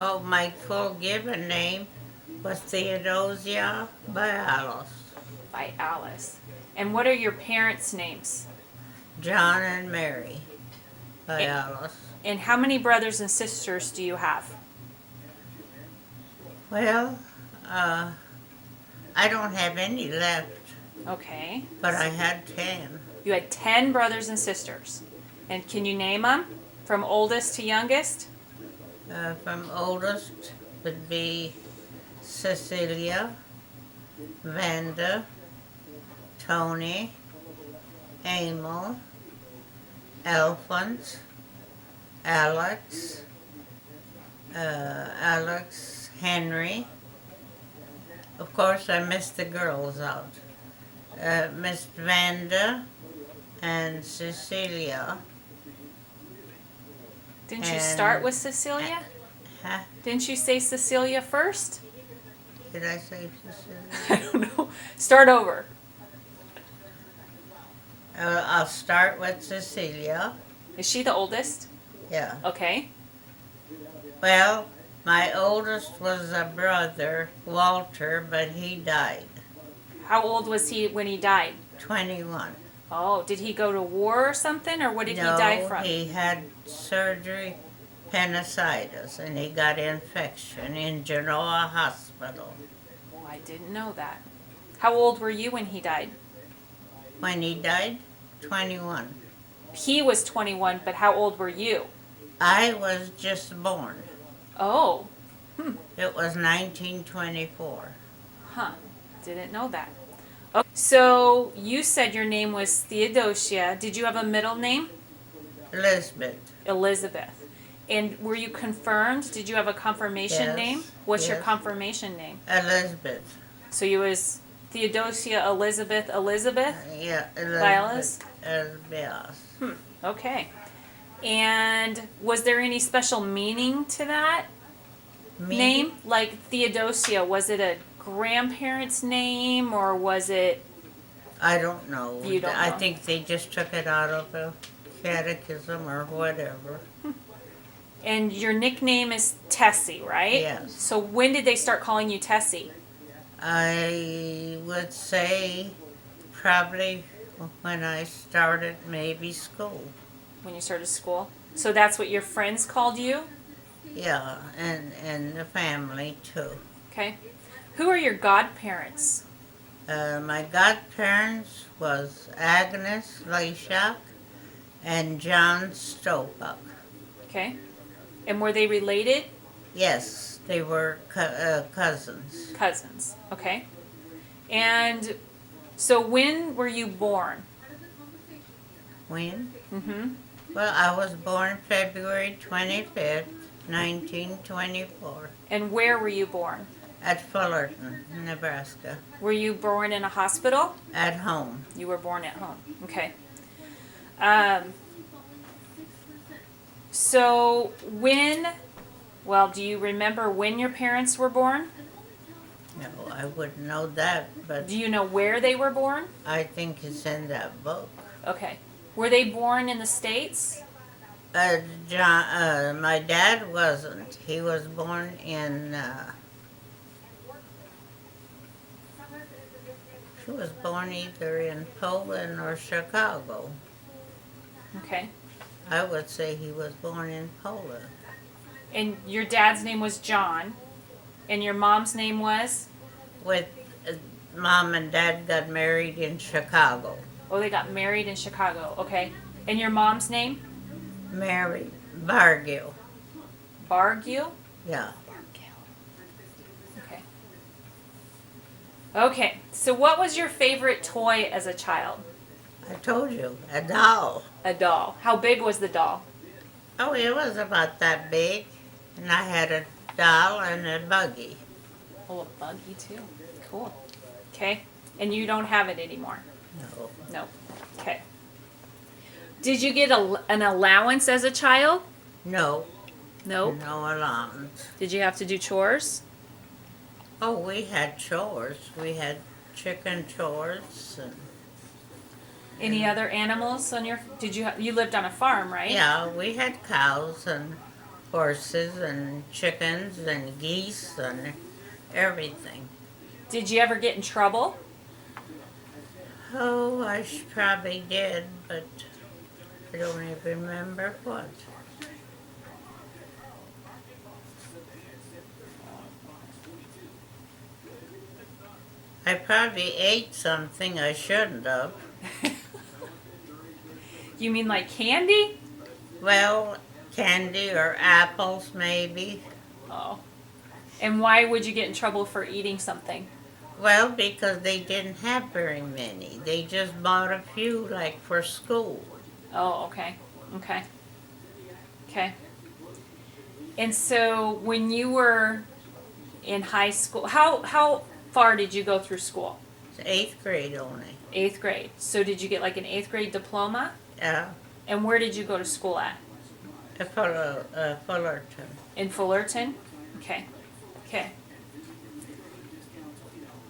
Oh, my full given name was Theodosia Bialos. By Alice. And what are your parents' names? John and Mary A- Bialos. And how many brothers and sisters do you have? Well, uh, I don't have any left, Okay. but I had 10. You had 10 brothers and sisters. And can you name them from oldest to youngest? From oldest would be Cecilia, Vanda, Tony, Emil, Alphonse, Alex, Alex, Henry. Of course, I missed the girls out. Miss Vanda and Cecilia. Didn't you And- start with Cecilia? Huh? Didn't you say Cecilia first? Did I say Cecilia? I don't know. Start over. I'll start with Cecilia. Is she the oldest? Yeah. Okay. Well, my oldest was a brother, Walter, but he died. How old was he when he died? 21. Oh, did he go to war or something, or what did No, he die from? he had surgery, appendicitis, and he got infection in Genoa Hospital. Oh, I didn't know that. How old were you when he died? When he died, 21. He was 21, but how old were you? I was just born. Oh, It was 1924. huh. Didn't know that. Okay. So you said your name was Theodosia. Did you have a middle name? Elizabeth. Elizabeth. And were you confirmed? Did you have a confirmation Yes, name? What's your yes. confirmation name? Elizabeth. So you was Theodosia Elizabeth Elizabeth? Yeah, Violets? Elizabeth. Okay. And was there any special meaning to that name? Like Theodosia, was it a grandparent's name or was it? I don't know. You don't I know. think they just took it out of a catechism or whatever. And your nickname is Tessie, right? Yes. So when did they start calling you Tessie? I would say probably when I started maybe school. When you started school? So that's what your friends called you? Yeah, and the family too. Okay. Who are your godparents? My godparents was Agnes Leishak and John Stopak. Okay. And were they related? Yes, they were cousins. Cousins. Okay. And so when were you born? When? Mm-hmm. Well, I was born February 25th, 1924, And where were you born? at Fullerton, Nebraska, Were you born in a hospital? at home. You were born at home. Okay. So do you remember when your parents were born? No, I wouldn't know that, but Do you know where they were born? I think it's in that book. Okay. Were they born in the States? My dad wasn't. He was born in, he was born either in Poland or Chicago. Okay. I would say he was born in Poland. And your dad's name was John, and your mom's name was? With Mom and Dad got married in Chicago. Oh, they got married in Chicago. Okay. And your mom's name? Mary Bargill. Bargill? Yeah. Okay. Okay. So what was your favorite toy as a child? I told you, a doll. A doll. How big was the doll? Oh, it was about that big. And I had a doll and a buggy. Oh, a buggy too. Cool. Okay. And you don't have it anymore? No. No. Okay. Did you get an allowance as a child? No. Nope. No allowance. Did you have to do chores? Oh, we had chores. We had chicken chores. And, Any other animals on your? You lived on a farm, right? yeah, we had cows and horses and chickens and geese and everything. Did you ever get in trouble? Oh, probably did, but I don't even remember what. I probably ate something I shouldn't have. You mean like candy? Well, candy or apples, maybe. Oh. And why would you get in trouble for eating something? Well, because they didn't have very many. They just bought a few, like for school. Oh, okay. Okay. Okay. And so when you were in high school, how far did you go through school? It's eighth grade only. 8th grade. So did you get like an 8th grade diploma? Yeah, And where did you go to school at? Fullerton. In Fullerton? Okay. Okay.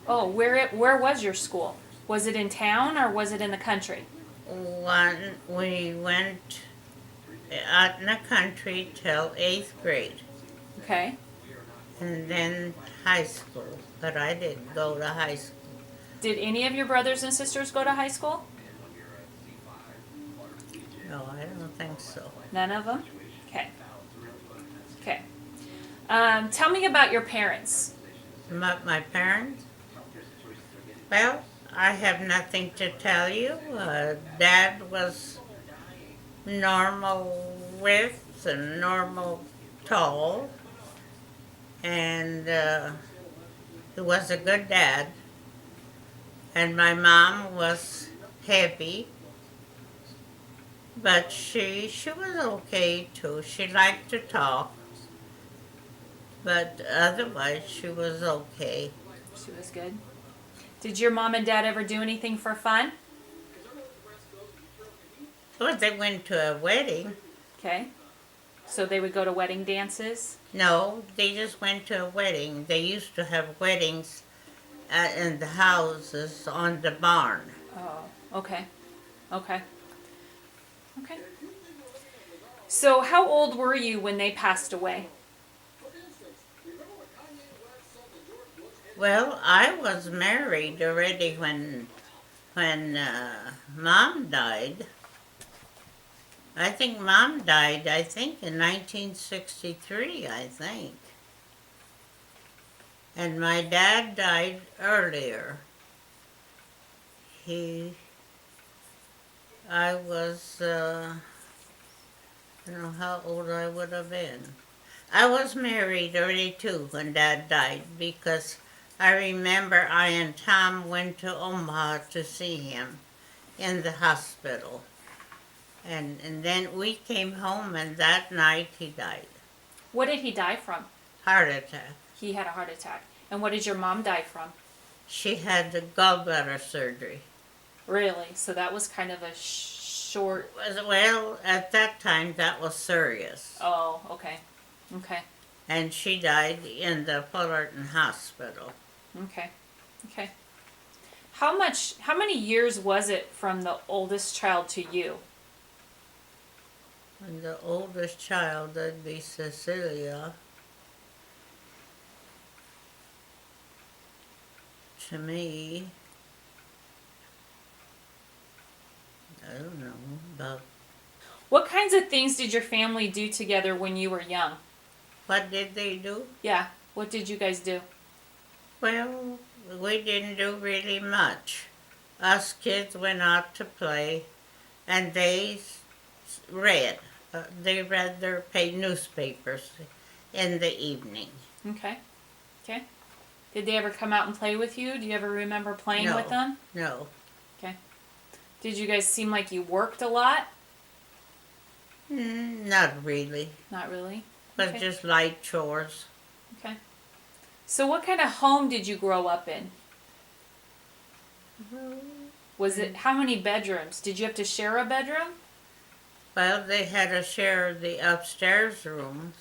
Oh, where was your school? Was it in town or was it in the country? We went out in the country till eighth grade, Okay. and then high school. But I didn't go to high school. Did any of your brothers and sisters go to high school? No, I don't think so. None of them? Okay. Okay. Tell me about your parents. My parents? Well, I have nothing to tell you. Dad was normal width and normal tall, and he was a good dad. And my mom was heavy, but she was okay too. She liked to talk, but otherwise she was okay. She was good. Did your mom and dad ever do anything for fun? Well, they went to a wedding. Okay. So they would go to wedding dances? No, they just went to a wedding. They used to have weddings in the houses on the barn. Oh, okay. Okay. Okay. So how old were you when they passed away? Well, I was married already when Mom died. I think Mom died, in 1963, I think. And my dad died earlier. I was, I don't know how old I would have been. I was married early too when Dad died, because I remember I and Tom went to Omaha to see him in the hospital. And then we came home, and that night he died. What did he die from? Heart attack. He had a heart attack. And what did your mom die from? She had the gallbladder surgery. Really? So that was kind of a short... Well, at that time, that was serious. Oh, okay. Okay. And she died in the Fullerton Hospital. Okay. Okay. How many years was it from the oldest child to you? And the oldest child, that'd be Cecilia. To me, I don't know, about... What kinds of things did your family do together when you were young? What did they do? Yeah. What did you guys do? Well, we didn't do really much. Us kids went out to play, and they read. They read their paid newspapers in the evening. Okay. Okay. Did they ever come out and play with you? Do you ever remember playing with them? No. Okay. Did you guys seem like you worked a lot? Not really. Not really. But Okay. just light chores. Okay. So what kind of home did you grow up in? Was it, how many bedrooms? Did you have to share a bedroom? Well, they had to share the upstairs rooms.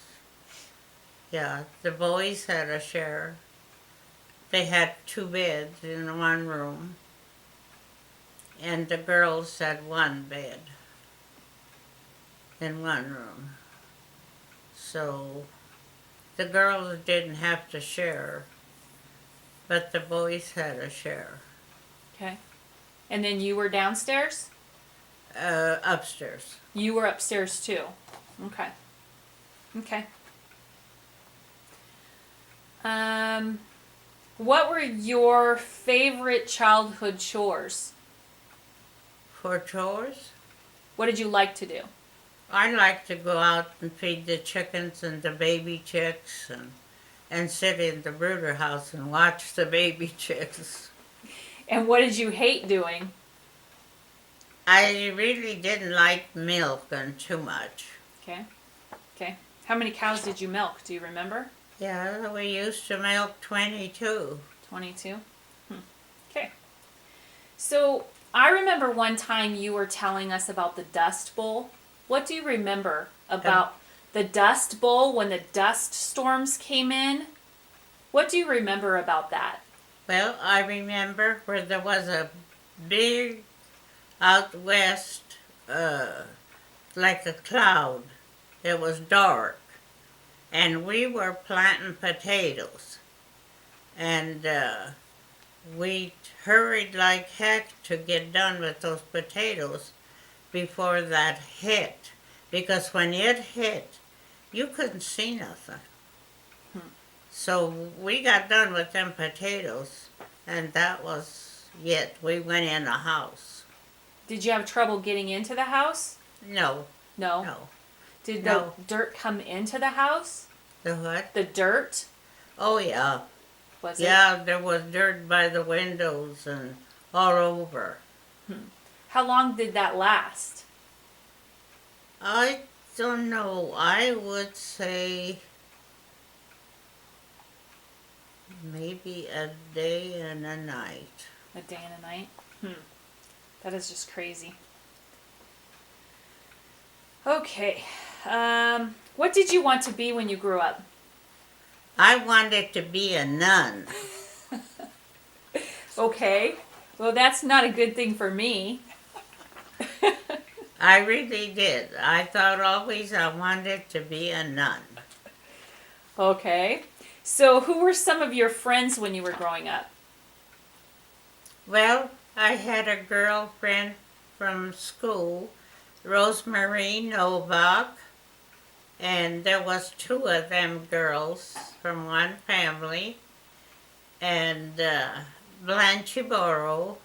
Yeah, the boys had a share. They had 2 beds in one room. And the girls had 1 bed in one room. So the girls didn't have to share, but the boys had a share. Okay. And then you were downstairs? Upstairs. You were upstairs too. Okay. Okay. What were your favorite childhood chores? For chores, What did you like to do? I like to go out and feed the chickens and the baby chicks and sit in the brooder house and watch the baby chicks. And what did you hate doing? I really didn't like milking too much. Okay. Okay. How many cows did you milk? Do you remember? Yeah, we used to milk 22. 22. Okay. So I remember one time you were telling us about the Dust Bowl. What do you remember about the Dust Bowl when the dust storms came in? What do you remember about that? Well, I remember where there was a big out west, like a cloud. It was dark. And we were planting potatoes. And we hurried like heck to get done with those potatoes before that hit. Because when it hit, you couldn't see nothing. So we got done with them potatoes, and that was it. We went in the house. Did you have trouble getting into the house? No, No. no. Did No. the dirt come into the house? The what? The dirt? Oh, yeah. Was it? Yeah, there was dirt by the windows and all over. How long did that last? I don't know. I would say maybe a day and a night. A day and a night? That is just crazy. Okay. What did you want to be when you grew up? I wanted to be a nun. Okay. Well, that's not a good thing for me. I really did. I thought always I wanted to be a nun. Okay. So, who were some of your friends when you were growing up? Well, I had a girlfriend from school, Rosemary Novak, and there was two of them girls from one family, and Blanche Borrow.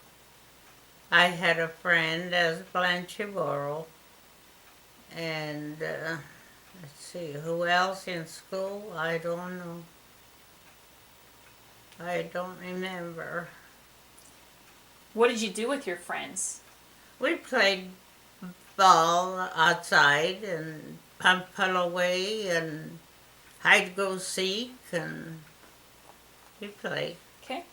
I had a friend as Blanche Borrow, and let's see, who else in school? I don't know. I don't remember. What did you do with your friends? We played ball outside and pull away and hide go seek, and we played. Okay.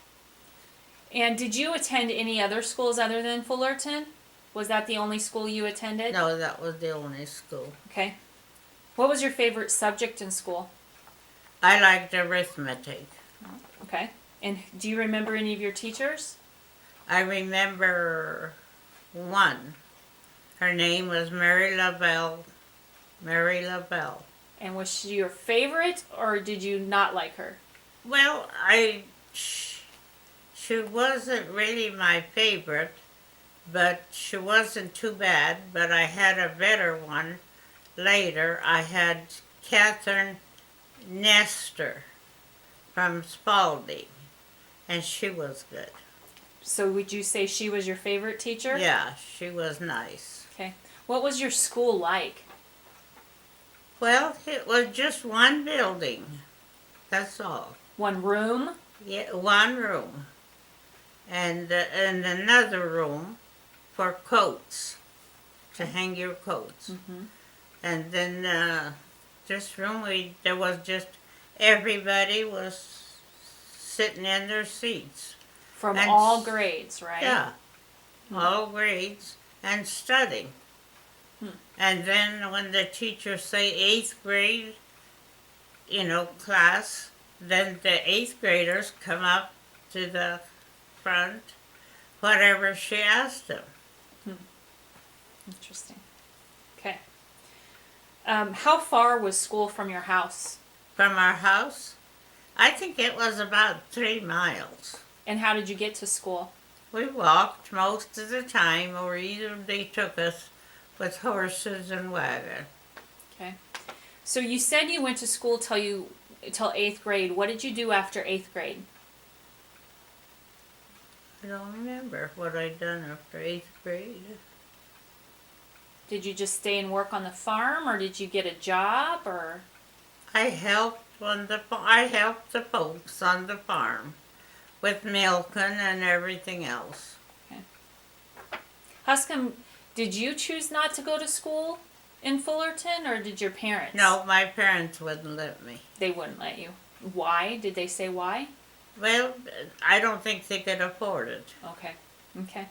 And did you attend any other schools other than Fullerton? Was that the only school you attended? No, that was the only school. Okay. What was your favorite subject in school? I liked arithmetic. Okay. And do you remember any of your teachers? I remember one. Her name was Mary LaBelle. Mary LaBelle. And was she your favorite, or did you not like her? Well, she wasn't really my favorite, but she wasn't too bad. But I had a better one later. I had Catherine Nestor from Spalding, and she was good. So would you say she was your favorite teacher? Yeah, she was nice. Okay. What was your school like? Well, it was just one building. That's all. One room? Yeah, one room. And another room for coats, to hang your coats. Mm-hmm. And then this room, there was just, everybody was sitting in their seats. From And all grades, right? Yeah, all grades, and studying. And then when the teachers say 8th grade, class, then the 8th graders come up to the front, whatever she asked them. Interesting. Okay. How far was school from your house? From our house, I think it was about 3 miles. And how did you get to school? We walked most of the time, or either they took us with horses and wagon. Okay. So you said you went to school till 8th grade. What did you do after 8th grade? I don't remember what I'd done after 8th grade. Did you just stay and work on the farm, or did you get a job, or? I helped the folks on the farm with milking and everything else. Okay. Huscom, did you choose not to go to school in Fullerton, or did your parents? No, my parents wouldn't let me. They wouldn't let you. Why? Did they say why? Well, I don't think they could afford it. Okay. Okay.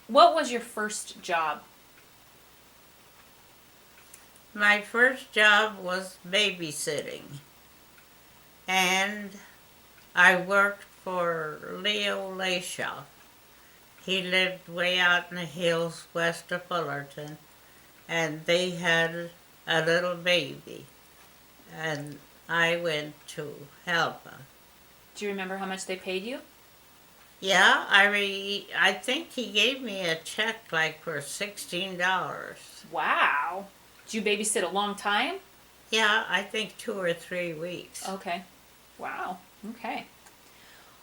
What was your first job? My first job was babysitting, and I worked for Leo Layshaw. He lived way out in the hills west of Fullerton, and they had a little baby, and I went to help him. Do you remember how much they paid you? Yeah, I think he gave me a check like for $16. Wow. Did you babysit a long time? Yeah, I think 2 or 3 weeks. Okay. Wow. Okay.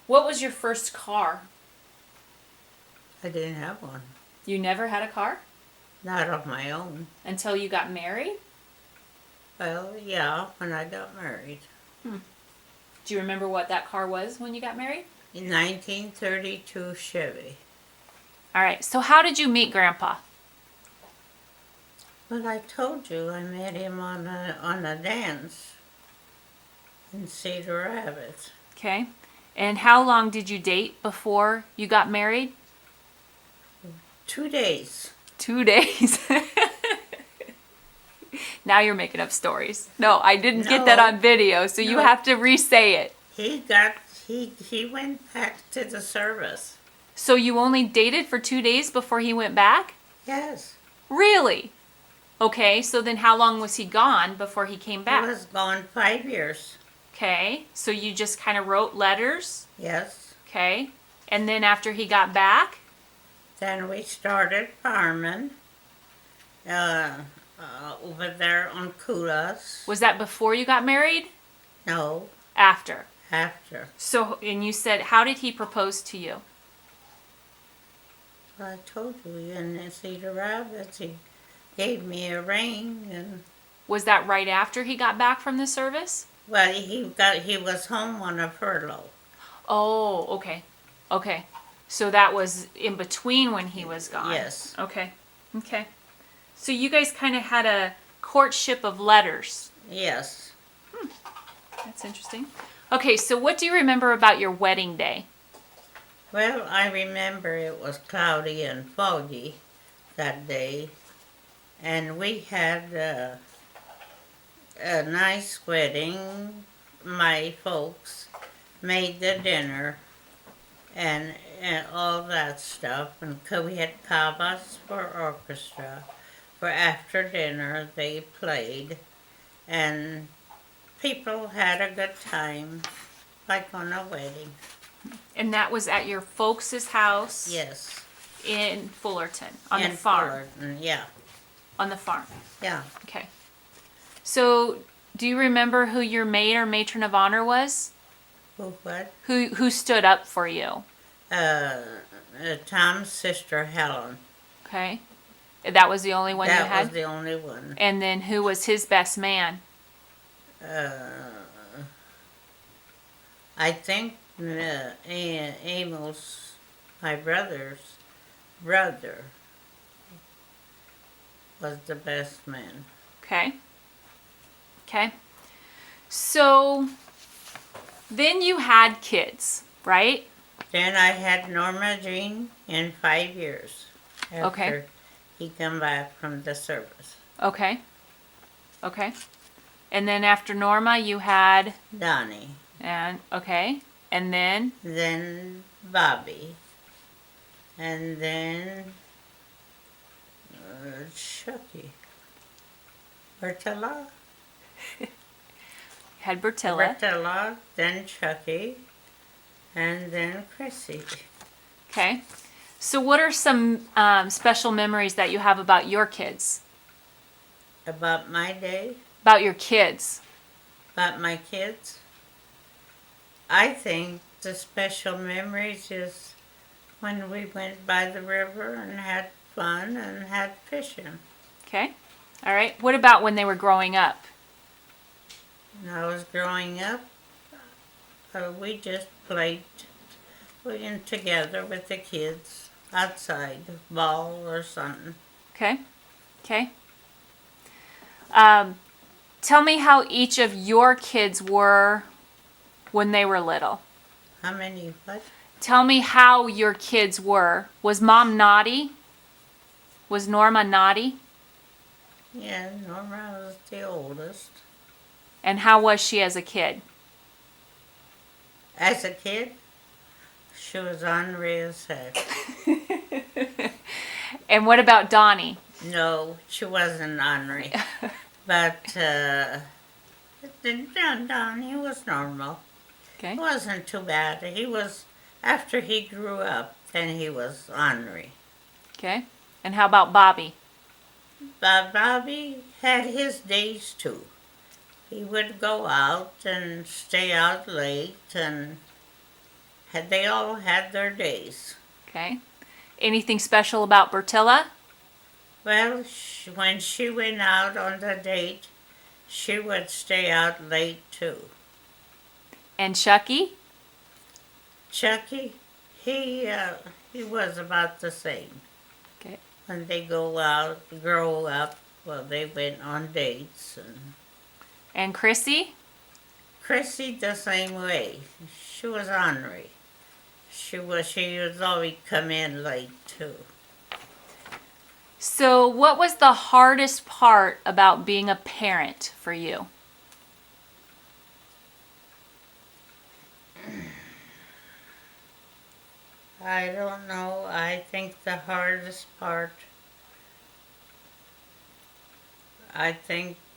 What was your first car? I didn't have one. You never had a car? Not of my own. Until you got married? Well, yeah, when I got married. Do you remember what that car was when you got married? In 1932 Chevy. All right. So how did you meet Grandpa? Well, I told you I met him on a dance in Cedar Rapids. Okay. And how long did you date before you got married? 2 days. 2 days. Now you're making up stories. No, I didn't get that No. on video, so you No. have to re-say it. He went back to the service. So you only dated for 2 days before he went back? Yes. Really? Okay, so then how long was he gone before he came He back? was gone 5 years. Okay, so you just kind of wrote letters? Yes. Okay, and then after he got back? Then we started farming over there on Kulas. Was that before you got married? No, After. after. So, and you said, how did he propose to you? I told you in Cedar Rapids he gave me a ring, and Was that right after he got back from the service? well, he was home on a furlough. Oh, okay. Okay. So that was in between when he was gone. Yes. Okay. Okay. So you guys kind of had a courtship of letters. Yes. That's interesting. Okay, so what do you remember about your wedding day? Well, I remember it was cloudy and foggy that day, and we had a nice wedding. My folks made the dinner and all that stuff, and we had kavas for orchestra. For after dinner, they played, and people had a good time, like on a wedding. And that was at your folks' house Yes. in Fullerton, on In the farm. Fullerton, yeah. On the farm. Yeah. Okay. So, do you remember who your maid or matron of honor was? What? Who stood up for you? Tom's sister Helen. Okay. That was the only one you That had? was the only one. And then who was his best man? I think Amos, my brother's brother, was the best man. Okay. Okay. So then you had kids, right? Then I had Norma Jean in 5 years after Okay. he come back from the service. Okay. Okay. And then after Norma you had Donnie. and then Then Bobby. And then Chucky. Bertilla. Had Bertilla. Bertilla, then Chucky, and then Chrissy. Okay. So, what are some special memories that you have about your kids? About my day, About your kids? about my kids, I think the special memories is when we went by the river and had fun and had fishing. Okay. All right. What about when they were growing up? When I was growing up, we just played together with the kids outside, ball or something. Okay. Okay. Tell me how each of your kids were when they were little. How many what? Tell me how your kids were. Was Mom naughty? Was Norma naughty? Yeah, Norma was the oldest. And how was she as a kid? As a kid, she was ornery as heck. And what about Donnie? No, she wasn't ornery. But Donnie was normal. Okay. It wasn't too bad. He was, after he grew up, then he was ornery. Okay. And how about Bobby? But Bobby had his days too. He would go out and stay out late, and they all had their days. Okay. Anything special about Bertilla? Well, when she went out on the date, she would stay out late too. And Chucky? Chucky, he was about the same. Okay. When they grow up, well, they went on dates. And Chrissy? Chrissy the same way. She was ornery. She would always come in late too. So, what was the hardest part about being a parent for you? I don't know. I think the hardest part,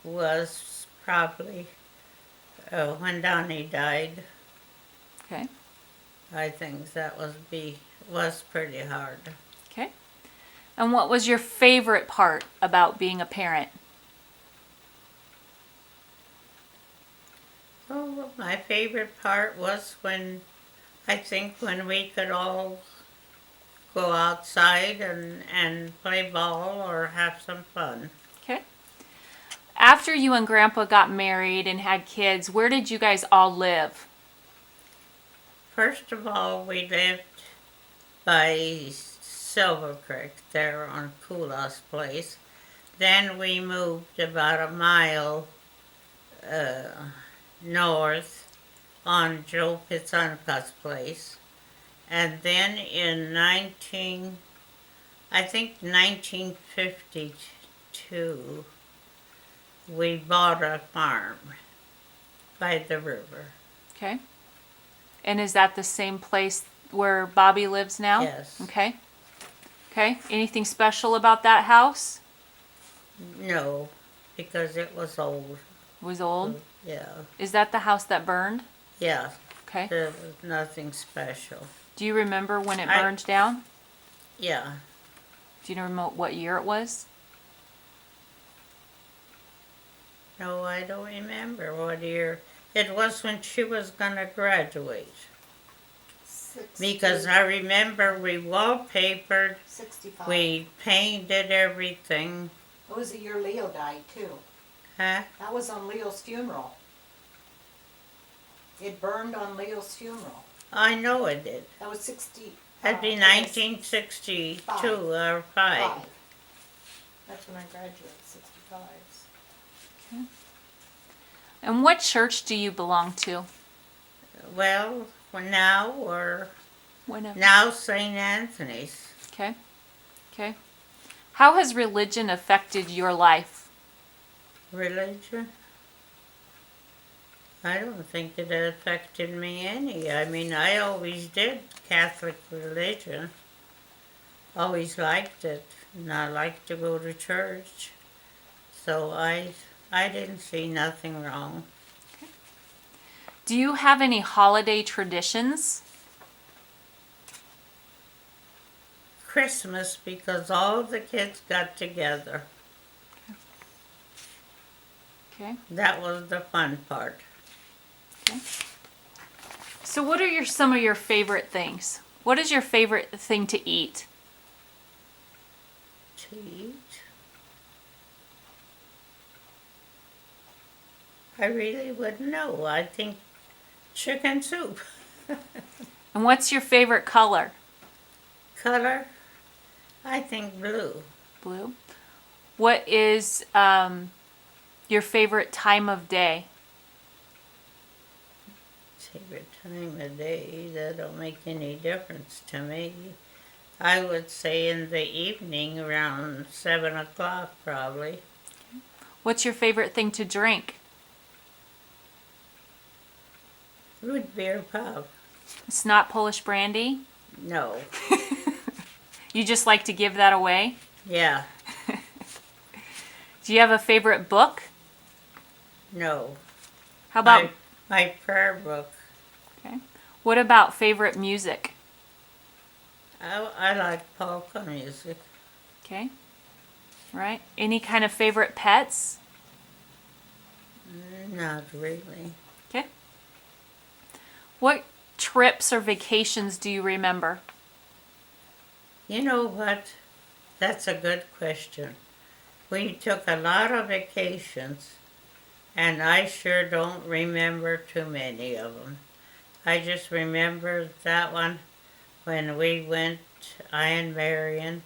was probably when Donnie died. Okay. I think that was pretty hard. Okay. And what was your favorite part about being a parent? Oh, my favorite part was when we could all go outside and play ball or have some fun. Okay. After you and Grandpa got married and had kids, where did you guys all live? First of all, we lived by Silver Creek, there on Kula's place. Then we moved about a mile north on Joe Pizzanca's place. And then in 1952, we bought a farm by the river. Okay. And is that the same place where Bobby lives now? Yes. Okay. Okay. Anything special about that house? No, because it was old. It was old? Yeah. Is that the house that burned? Yeah. Okay. There was nothing special. Do you remember when it burned down? Yeah. Do you know what year it was? No, I don't remember what year. It was when she was going to graduate. 60, Because I remember we wallpapered, 65. we painted everything. It was the year Leo died too. Huh? That was on Leo's funeral. It burned on Leo's funeral. I know it did. That was 60. That'd be 1962 or 5. That's when I graduated, 65. Okay. And what church do you belong to? Well, now Whenever. now St. Anthony's. Okay. Okay. How has religion affected your life? Religion? I don't think it affected me any. I mean, I always did Catholic religion. Always liked it. And I liked to go to church. So I I didn't see nothing wrong. Do you have any holiday traditions? Christmas, because all the kids got together. Okay. That was the fun part. So what are some of your favorite things? What is your favorite thing to eat? To eat? I really wouldn't know. I think chicken soup. And what's your favorite color? Color? I think blue. Blue. What is your favorite time of day? Favorite time of day, that don't make any difference to me. I would say in the evening around 7 o'clock probably. What's your favorite thing to drink? Root beer pub. It's not Polish brandy? No. You just like to give that away? Yeah. Do you have a favorite book? No. How about my prayer book? okay. What about favorite music? I like polka music. Okay. Right. Any kind of favorite pets? Not really. Okay. What trips or vacations do you remember? You know what? That's a good question. We took a lot of vacations, and I sure don't remember too many of them. I just remember that one when we went, I and Marion,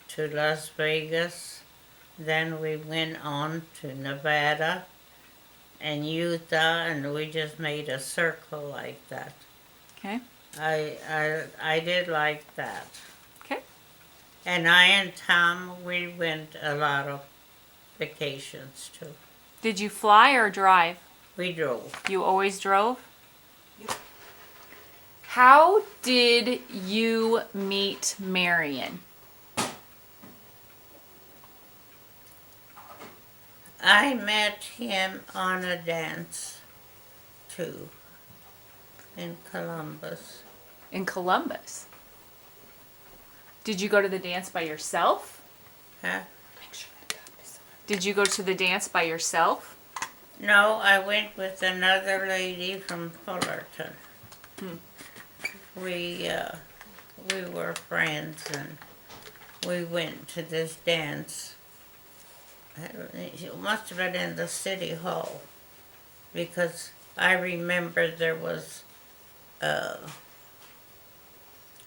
to Las Vegas. Then we went on to Nevada and Utah, and we just made a circle like that. Okay. I did like that. Okay. And I and Tom, we went a lot of vacations too. Did you fly or drive? We drove. You always drove? Yep. How did you meet Marion? I met him on a dance too in Columbus. In Columbus. Did you go to the dance by yourself? Huh? Did you go to the dance by yourself? No, I went with another lady from Fullerton. We were friends, and we went to this dance. It must have been in the city hall, because I remember there was a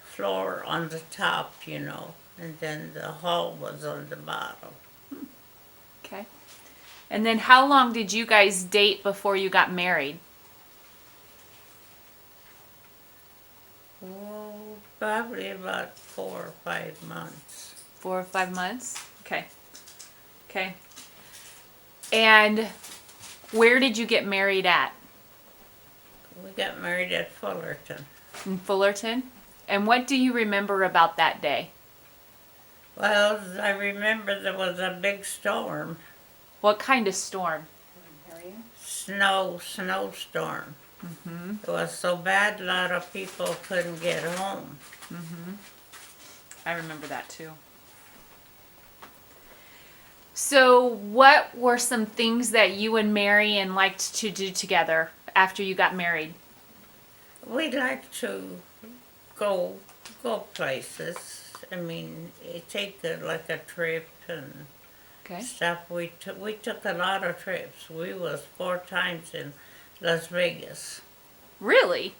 floor on the top, and then the hall was on the bottom. Okay. And then how long did you guys date before you got married? Oh, probably about 4 or 5 months. 4 or 5 months? Okay. Okay. And where did you get married at? We got married at Fullerton. In Fullerton? And what do you remember about that day? Well, I remember there was a big storm. What kind of storm? Snowstorm. Mm-hmm. It was so bad a lot of people couldn't get home. Mm-hmm. I remember that too. So what were some things that you and Marion liked to do together after you got married? We'd like to go places. I mean, take like a trip and Okay. stuff. We took a lot of trips. We was 4 times in Las Vegas. Really?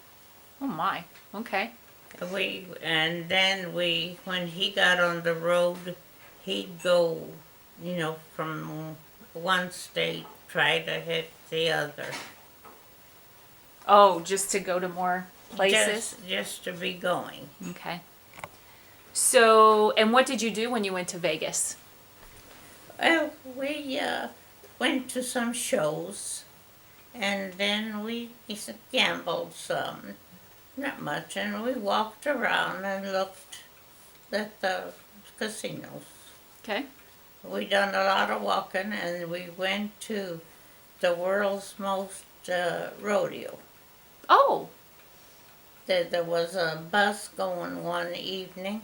Oh my. Okay. And then when he got on the road, he'd go, from one state, try to hit the other. Oh, just to go to more places? Just to be going. Okay. So, and what did you do when you went to Vegas? Well, we went to some shows, and then we gambled some, not much, and we walked around and looked at the casinos. Okay. we done a lot of walking, and we went to the world's most rodeo. Oh, There was a bus going one evening,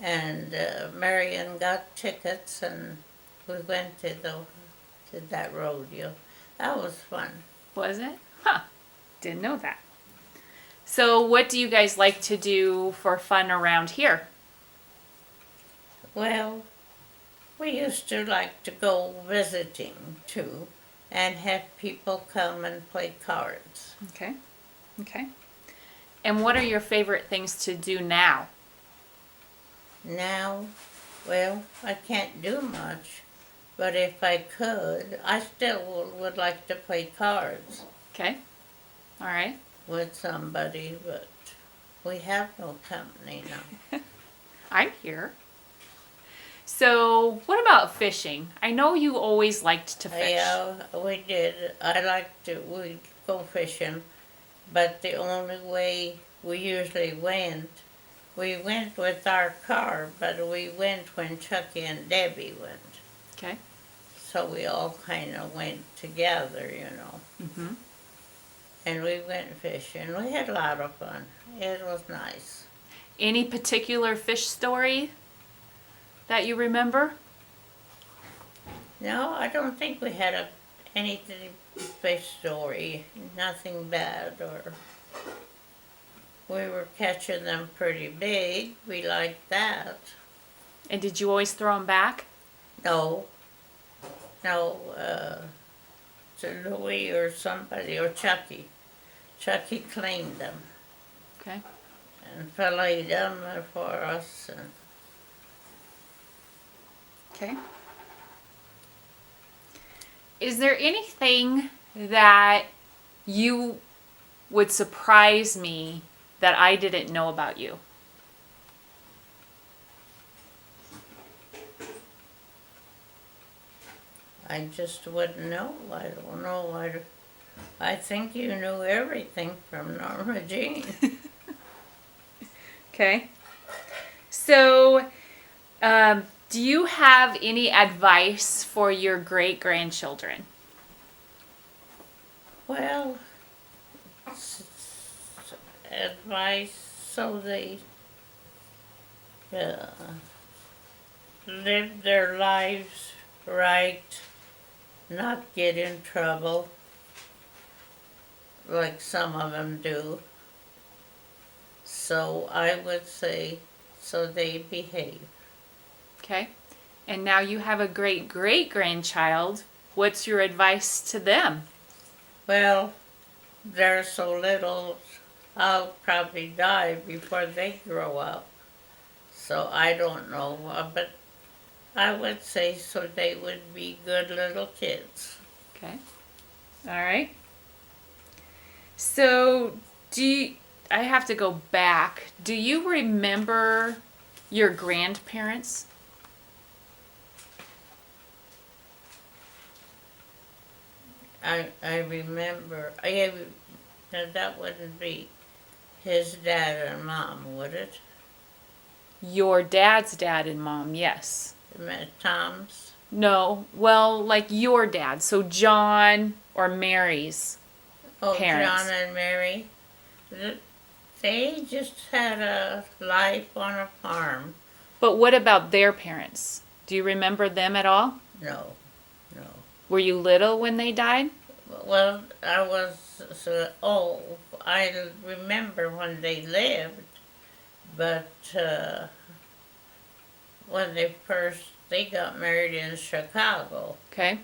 and Marion got tickets, and we went to that rodeo. That was fun. was it? Huh. Didn't know that. So, what do you guys like to do for fun around here? Well, we used to like to go visiting too, and have people come and play cards. Okay. Okay. And what are your favorite things to do now? Now, well, I can't do much, but if I could, I still would like to play cards Okay. All right. with somebody, but we have no company now. I'm here. So, what about fishing? I know you always liked to fish. Yeah, we did. We'd go fishing, but the only way we usually we went with our car, but we went when Chucky and Debbie went. Okay. So we all kind of went together, Mm-hmm. And we went fishing. We had a lot of fun. It was nice. Any particular fish story that you remember? No, I don't think we had anything fish story. Nothing bad, or we were catching them pretty big. We liked that. And did you always throw them back? No, to Louis or somebody, or Chucky. Chucky cleaned them Okay. and filleted them for us. And Okay. Is there anything that you would surprise me that I didn't know about you? I just wouldn't know. I don't know. I think you knew everything from Norma Jean. Okay. So, do you have any advice for your great grandchildren? Well, advice so they uh, live their lives right, not get in trouble like some of them do. So I would say, so they behave. Okay. And now you have a great great grandchild. What's your advice to them? Well, they're so little, I'll probably die before they grow up. So I don't know, but I would say so they would be good little kids. Okay. All right. So, I have to go back. Do you remember your grandparents? I remember, now that wouldn't be his dad and mom, would it? Your dad's dad and mom, yes. Tom's? No, well, like your dad. So John or Mary's. Oh, Parents. John and Mary. They just had a life on a farm. But what about their parents? Do you remember them at all? No. Were you little when they died? Well, I was I remember when they lived, but when they got married in Chicago, Okay.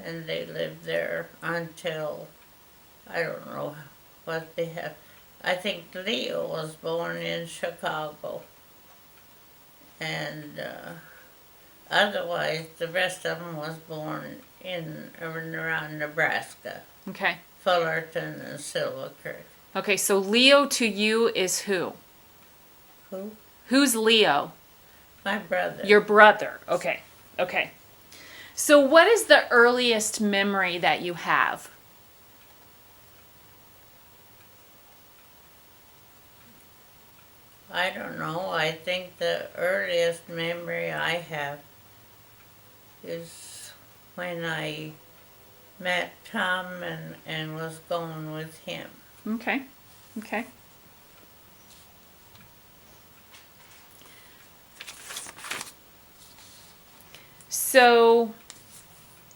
and they lived there until, I don't know what they have. I think Leo was born in Chicago, and otherwise the rest of them was born in and around Nebraska, Okay. Fullerton and Silver Creek. Okay, so Leo to you is who? Who? Who's Leo? My brother. Your brother. Okay. Okay. So what is the earliest memory that you have? I don't know. I think the earliest memory I have is when I met Tom and was going with him. Okay. Okay. So,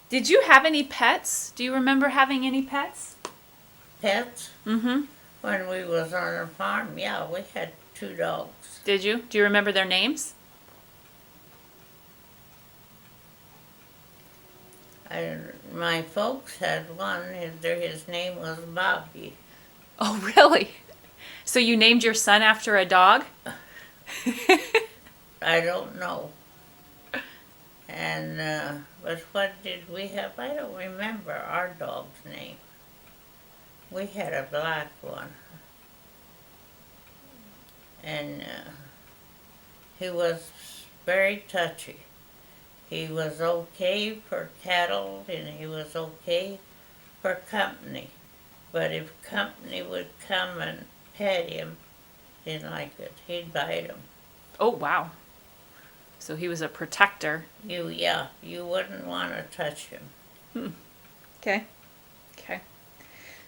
did you have any pets? Do you remember having any pets? Pets? Mm-hmm. When we was on our farm, yeah, we had 2 dogs. Did you? Do you remember their names? My folks had one, his name was Bobby. Oh, really? So you named your son after a dog? I don't know. And, but what did we have? I don't remember our dog's name. We had a black one. And he was very touchy. He was okay for cattle and he was okay for company. But if company would come and pet him, didn't like it. He'd bite him. Oh, wow. So he was a protector. You wouldn't want to touch him. Okay. Okay.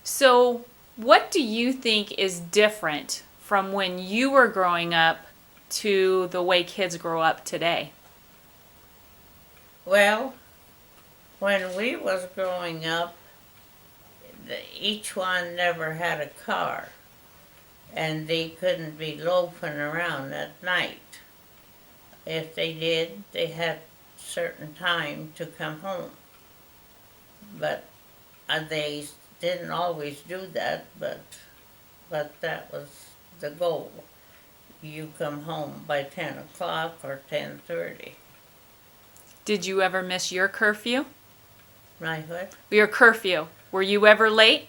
So, what do you think is different from when you were growing up to the way kids grow up today? Well, when we was growing up, each one never had a car, and they couldn't be loafing around at night. If they did, they had certain time to come home. But they didn't always do that, but that was the goal. You come home by 10 o'clock or 10:30. Did you ever miss your curfew? My what? Your curfew. Were you ever late?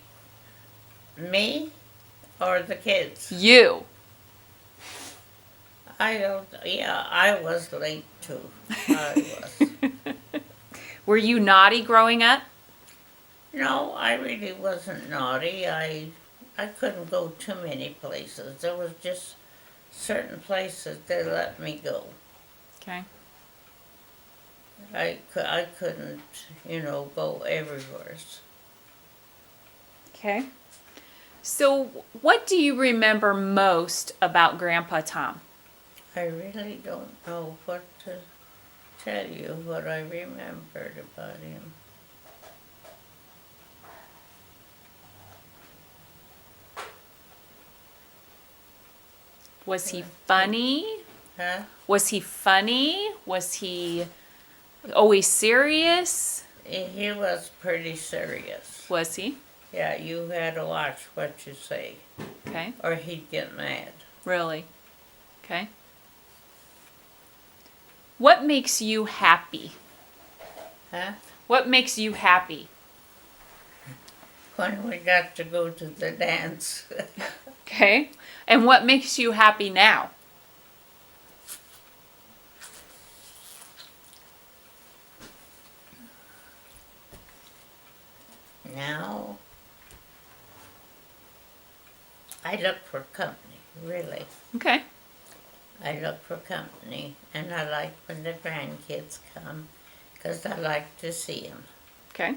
Me or the kids? You. I was late too. I was. Were you naughty growing up? No, I really wasn't naughty. I couldn't go too many places. There was just certain places they let me go. Okay. I couldn't, go everywhere. Okay. So, what do you remember most about Grandpa Tom? I really don't know what to tell you what I remembered about him. Was he funny? Huh? Was he funny? Was he always serious? He was pretty serious. Was he? Yeah, you had to watch what you say, Okay. or he'd get mad. Really? Okay. What makes you happy? Huh? What makes you happy? When we got to go to the dance. Okay. And what makes you happy now? Now, I look for company, really. Okay. I look for company, and I like when the grandkids come, because I like to see them. Okay.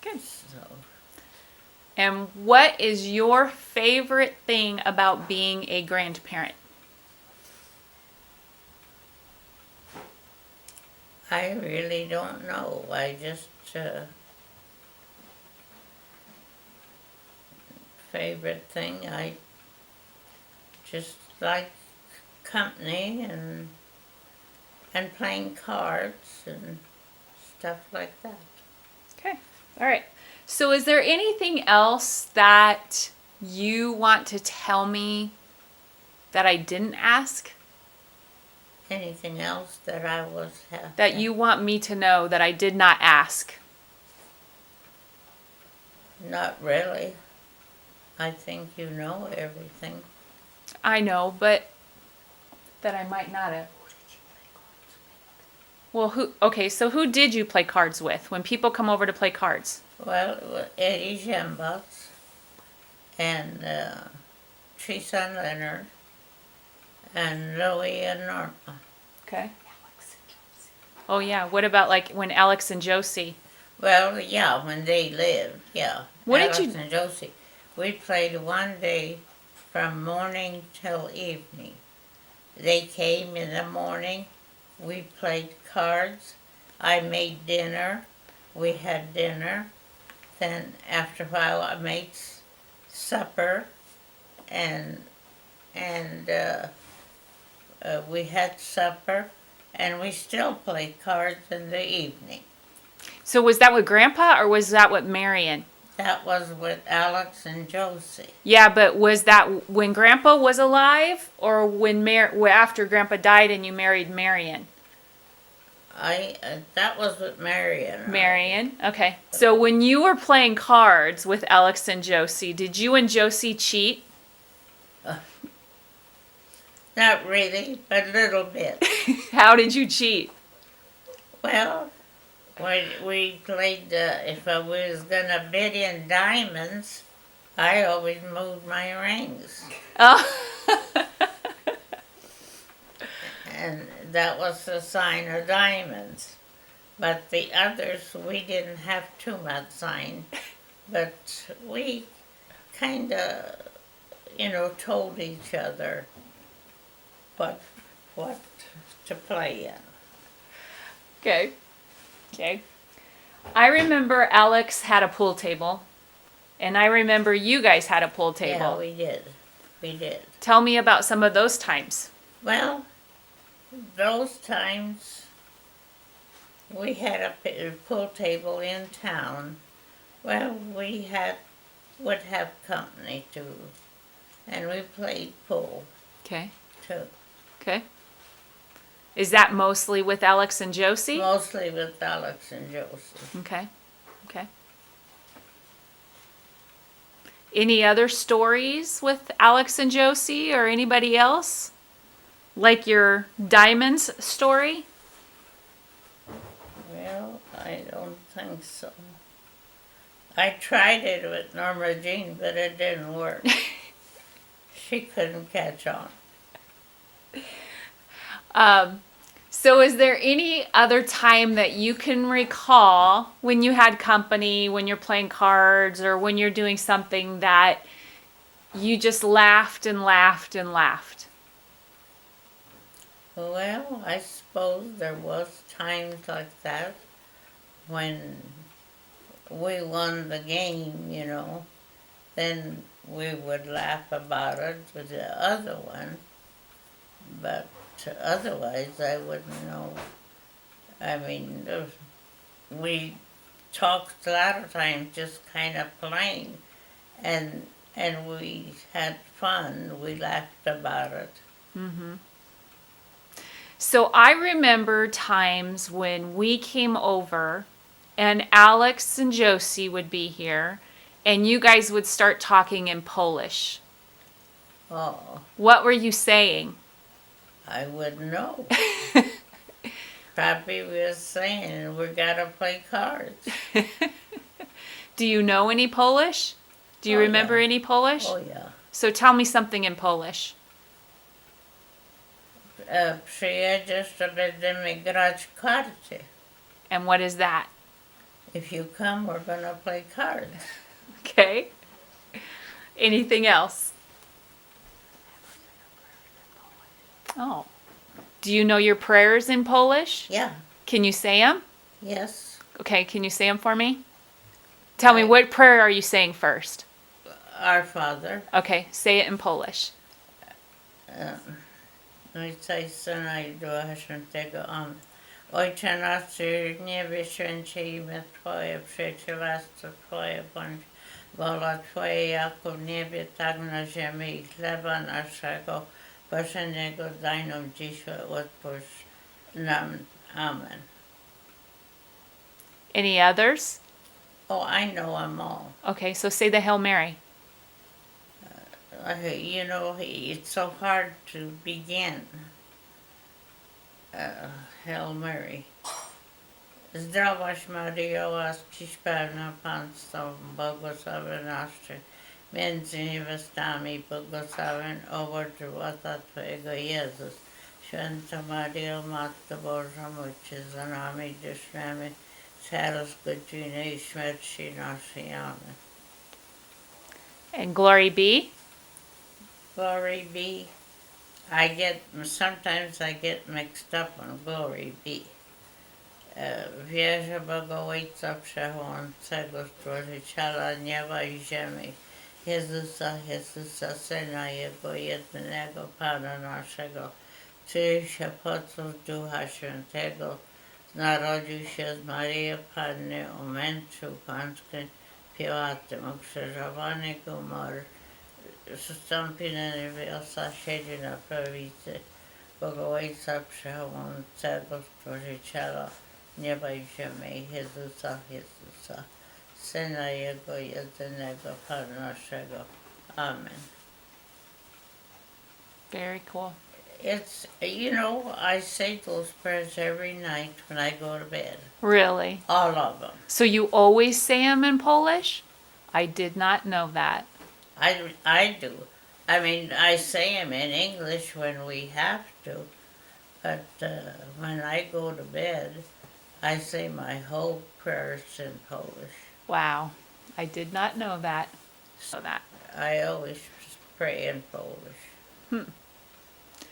Good. So, And what is your favorite thing about being a grandparent? I really don't know. I just, favorite thing, I just like company and playing cards and stuff like that. Okay. All right. So is there anything else that you want to tell me that I didn't ask? Anything else that I was That you want me to know that I did not ask? Not really. I think you know everything. I know, but that I might not have. Well, so who did you play cards with when people come over to play cards? Well, it was Eddie Jembutz and Teresa and Leonard and Louie and Norma. Okay. Oh yeah. What about like when Alex and Josie? Well, yeah, when they lived, yeah. What did Alex you? and Josie. We played one day from morning till evening. They came in the morning. We played cards. I made dinner. We had dinner. Then after a while, I made supper, and we had supper, and we still played cards in the evening. So was that with Grandpa or was that with Marion? That was with Alex and Josie. Yeah, but was that when Grandpa was alive or when after Grandpa died and you married Marion? That was with Marion. Marion. Okay. So when you were playing cards with Alex and Josie, did you and Josie cheat? Not really, but a little bit. How did you cheat? Well, when we played, if I was gonna bid in diamonds, I always moved my rings, Oh. and that was the sign of diamonds. But the others, we didn't have too much sign, but we kind of, told each other what to play in. Okay. Okay. I remember Alex had a pool table, and I remember you guys had a pool Yeah, table. we did. We did. Tell me about some of those times. Well, those times we had a pool table in town. Well, would have company too, and we played pool Okay. too. Okay. Is that mostly with Alex and Josie? Mostly with Alex and Josie. Okay. Okay. Any other stories with Alex and Josie or anybody else? Like your diamonds story? Well, I don't think so. I tried it with Norma Jean, but it didn't work. She couldn't catch on. So is there any other time that you can recall when you had company, when you're playing cards, or when you're doing something that you just laughed and laughed and laughed? Well, I suppose there was times like that when we won the game, then we would laugh about it with the other one, but otherwise I wouldn't know. I mean, we talked a lot of times just kind of plain, and we had fun. We laughed about it. Mm-hmm. So I remember times when we came over and Alex and Josie would be here and you guys would start talking in Polish. Oh, What were you saying? I wouldn't know. Probably we were saying we gotta play cards. Do you know any Polish? Do you Oh, remember yeah. any Polish? Oh yeah. So tell me something in Polish. Przyjedziesz, to będziemy grać karty. And what is that? If you come, we're gonna play cards. Okay. Anything else? Oh. Do you know your prayers in Polish? Yeah. Can you say them? Yes. Okay, can you say them for me? Tell me, Right. what prayer are you saying first? Our Father. Okay, say it in Polish. Ojca i Syna i Ducha Świętego. Amen. Ojcze nasz, który w niebie, święcie imię Twoje, przyjdź łaska Twoje, bądź wola Twoja, jako w niebie, tak na ziemi, i chleba naszego powszedniego daj nam dzisiaj, odpuść nam. Amen. Any others? Oh, I know them all. Okay, so say the Hail Mary. It's so hard to begin. Hail Mary. Zdrowaś Maryjo, łaskiś pełna Pan z Tobą, błogosławionaś Ty między niewiastami, błogosławiony owoc żywota Twojego, Jezus. Święta Mario, Matko Boża, módlcie za nami grzesznymi, teraz godziny i śmierci naszej. Amen. And glory be. Glory be. Sometimes I get mixed up on glory be. Wierzę Boga Ojca Wszechmogącego, Stworzyciela nieba i ziemi, Jezusa, Syna Jego jedynego, Pana naszego, który się począł z Ducha Świętego, narodził się z Maryi Panny, umęczył Pańskim Piłatem, ukrzyżowany, umarł, zstąpił na niebiosa, siedzi na prawicy Boga Ojca Wszechmogącego, Stworzyciela nieba i ziemi, Jezusa, Syna Jego jedynego, Pana naszego. Amen. Very cool. It's, I say those prayers every night when I go to bed. Really? All of them. So you always say them in Polish? I did not know that. I do. I mean, I say them in English when we have to, but when I go to bed, I say my whole prayers in Polish. Wow. I did not know that. I always pray in Polish.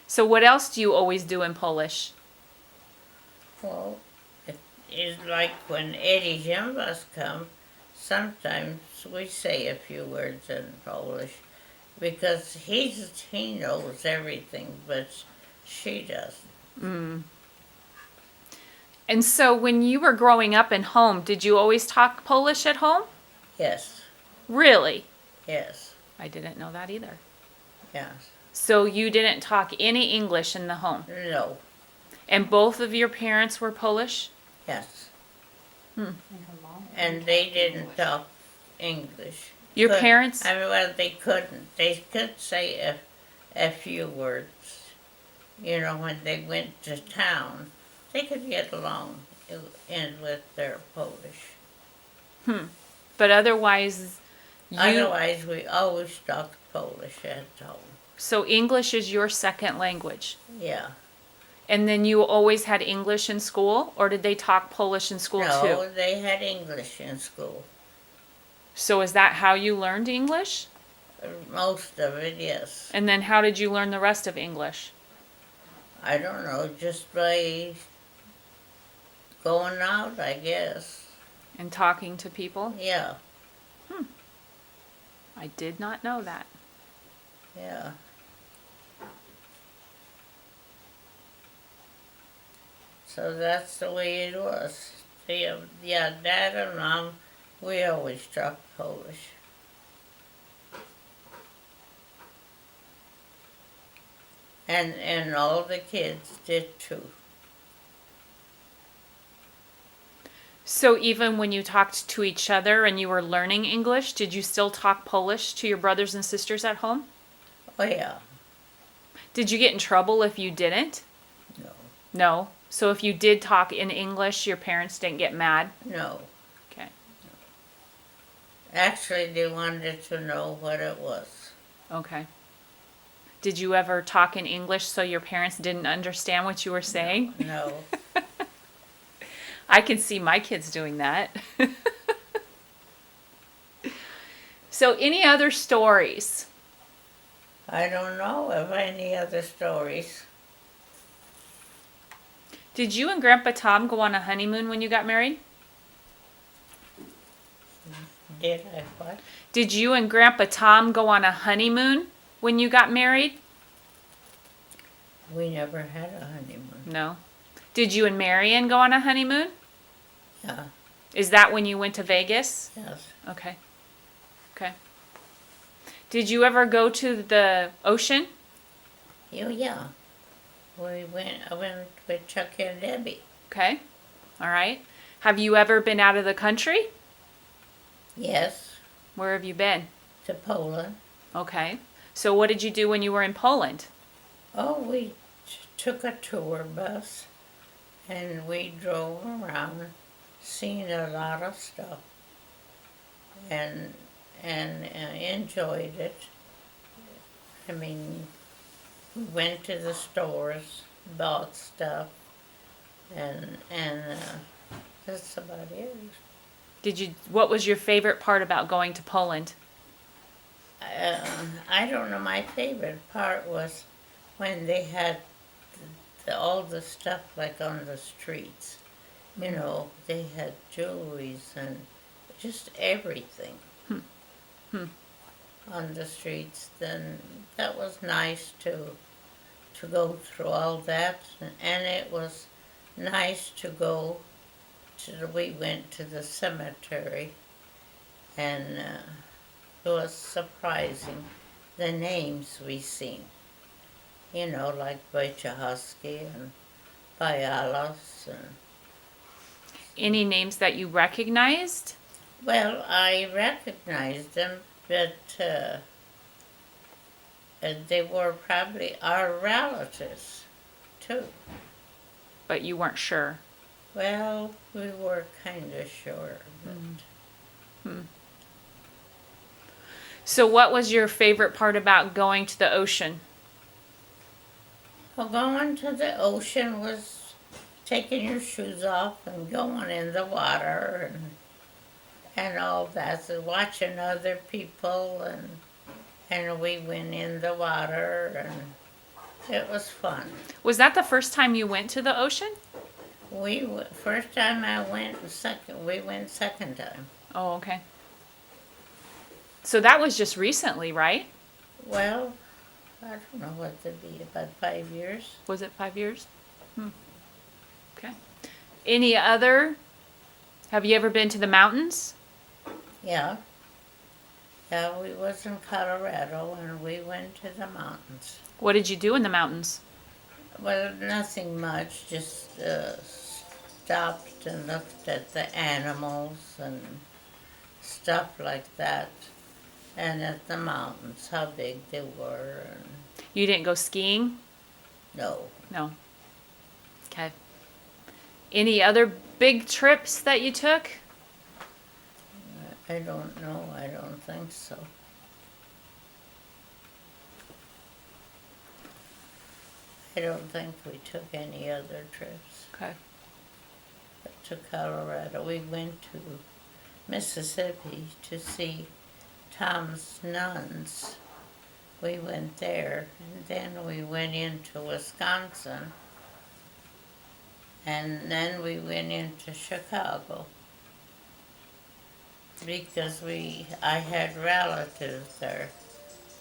So what else do you always do in Polish? Well, it's like when Eddie Ziembas come, sometimes we say a few words in Polish because he knows everything, but she doesn't. And so when you were growing up in home, did you always talk Polish at home? Yes, Really? yes, I didn't know that either. yes. So you didn't talk any English in the home? No, And both of your parents were Polish? yes. And her mom. And they didn't talk English. Your parents? Well, they couldn't. They could say a few words. When they went to town, they could get along with their Polish. But otherwise, Otherwise, we always talked Polish at home. So English is your second language? Yeah. And then you always had English in school? Or did they talk Polish in school too? No, they had English in school. So is that how you learned English? Most of it, yes. And then how did you learn the rest of English? I don't know, just by going out, I guess. And talking to people? Yeah, I did not know that. yeah. So that's the way it was. Yeah, Dad and Mom, we always talked Polish. And all the kids did too. So even when you talked to each other and you were learning English, did you still talk Polish to your brothers and sisters at home? Oh yeah, Did you get in trouble if you didn't? no, No. So if you did talk in English, your parents didn't get mad? no. Okay. Actually, they wanted to know what it was. Okay. Did you ever talk in English so your parents didn't understand what you were saying? No. I can see my kids doing that. So any other stories? I don't know of any other stories. Did you and Grandpa Tom go on a honeymoon when you got married? Did I what? Did you and Grandpa Tom go on a honeymoon when you got married? We never had a honeymoon. No. Did you and Marion go on a honeymoon? Yeah, Is that when you went to Vegas? yes. Okay. Okay. Did you ever go to the ocean? Oh, yeah. I went with Chuck and Debbie. Okay. All right. Have you ever been out of the country? Yes, Where have you been? to Poland. Okay. So what did you do when you were in Poland? Oh, we took a tour bus and we drove around, seen a lot of stuff, and enjoyed it. I mean, we went to the stores bought stuff, and that's about it. What was your favorite part about going to Poland? I don't know. My favorite part was when they had all the stuff like on the streets. You know, they had jewelries and just everything on the streets. Then that was nice to go through all that, and it was nice to go we went to the cemetery, and it was surprising the names we seen. You know, like Voichoskie and Bialos. And Any names that you recognized? well, I recognized them, but they were probably our relatives too. But you weren't sure. Well, we were kind of sure. But So what was your favorite part about going to the ocean? well, going to the ocean was taking your shoes off and going in the water and all that. So watching other people and we went in the water and it was fun. Was that the first time you went to the ocean? First time I went, we went second time. Oh, okay. So that was just recently, right? Well, I don't know what to be, about 5 years. Was it 5 years? Okay. Any other? Have you ever been to the mountains? Yeah. Yeah, we was in Colorado and we went to the mountains. What did you do in the mountains? Well, nothing much, just stopped and looked at the animals and stuff like that. And at the mountains, how big they were. And You didn't go skiing? no. No. Okay. Any other big trips that you took? I don't know. I don't think so. I don't think we took any other trips. Okay. But to Colorado. We went to Mississippi to see Tom's nuns. We went there, and then we went into Wisconsin, and then we went into Chicago because I had relatives there.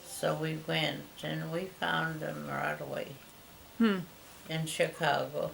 So we went and we found them right away in Chicago.